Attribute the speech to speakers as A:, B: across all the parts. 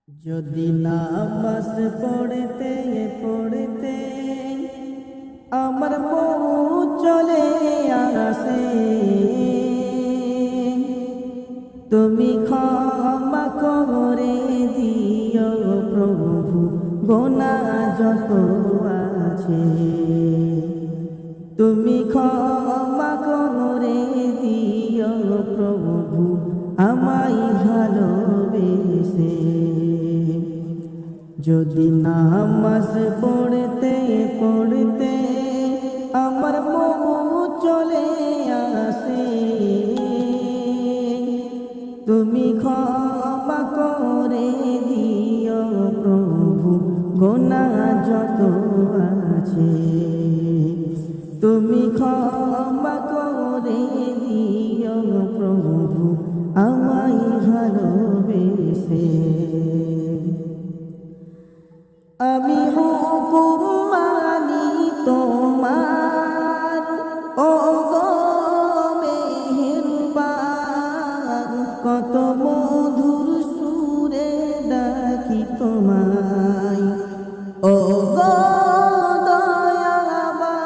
A: যদি নামাজ পড়তে পড়তে আমার মন চলে আসে, তুমি ক্ষমা করে দিও প্রভু গোনাহ যত আছে। তুমি ক্ষমা করে দিও প্রভু আমায় ভালোবেসে। যদি নামাজ পড়তে পড়তে আমার মন চলে আসে, তুমি ক্ষমা করে দিও প্রভু গোনাহ যত আছে। তুমি ক্ষমা করে দিও প্রভু আমায় ভালোবেসে। আমি হুকুম মানি তোমার, ও গো মেহেরবান, কত মধুর সুরে ডাকি তোমায়, ও গো দয়াবান।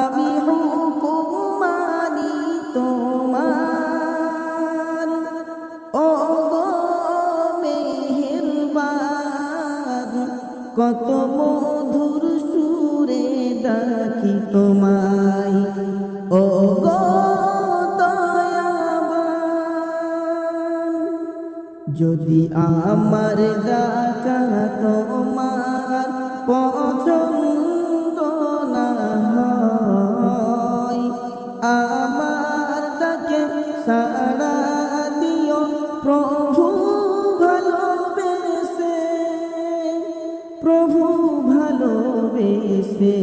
A: আমি হুকুম মানি তোমার, ও গো মেহেরবান, কত মধুর সুরে ডাকি তোমায়, ও গো দয়াবান। যদি আমার ডাকা তোমার পছন্দ না হয়, আমার ডাকে সাড়া দিও প্রভু ভালোবেসে, প্রভু ভালোবেসে।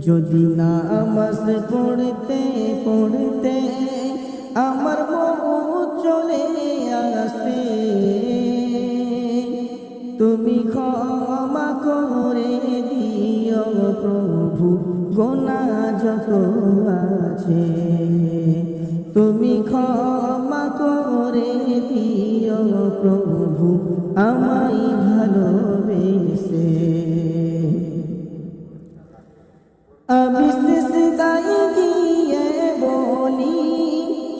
A: যদি নামাজ পড়তে পড়তে আমার মন চলে আসে, তুমি ক্ষমা করে দিও প্রভু গোনাহ যত আছে। তুমি ক্ষমা করে দিও প্রভু আমায় ভালোবেসে। আমি সিজদায় গিয়ে বলি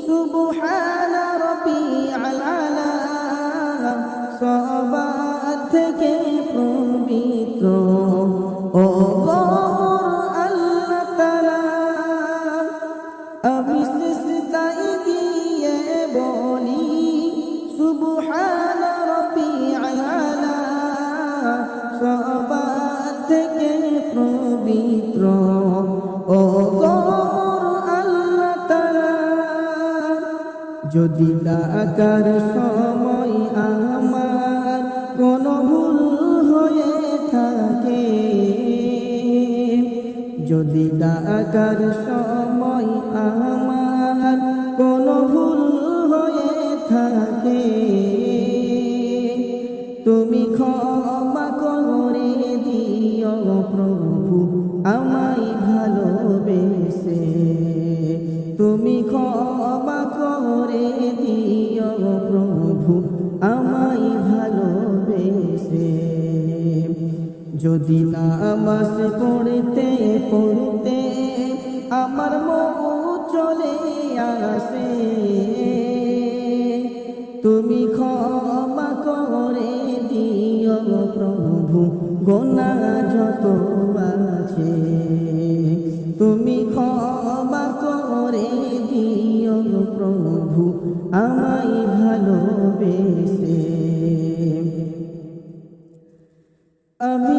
A: সুবহান রাব্বিয়াল আলা, সবার থেকে পবিত্র ও গো আল্লাহ তাআলা। আমি সিজদায় গিয়ে বলি সুবহান রাব্বিয়াল আলা, সবার থেকে পবিত্র ও গো আল্লাহ তাআলা। যদি ডাকার সময় আমার কোনো ভুল হয়ে থাকে, যদি ডাকার সময় আমার কোনো ভুল হয়ে থাকে, তুমি ক্ষমা করে দিও প্রভু আমায় ভালোবেসে। তুমি ক্ষমা করে দিও প্রভু আমায় ভালোবেসে। যদি নামাজ পড়তে পড়তে আমার মন চলে আসে, তুমি ক্ষমা করে দিও প্রভু গোনাহ যত আছে। তুমি ক্ষমা করে দিও প্রভু আমায় ভালোবেসে। আমি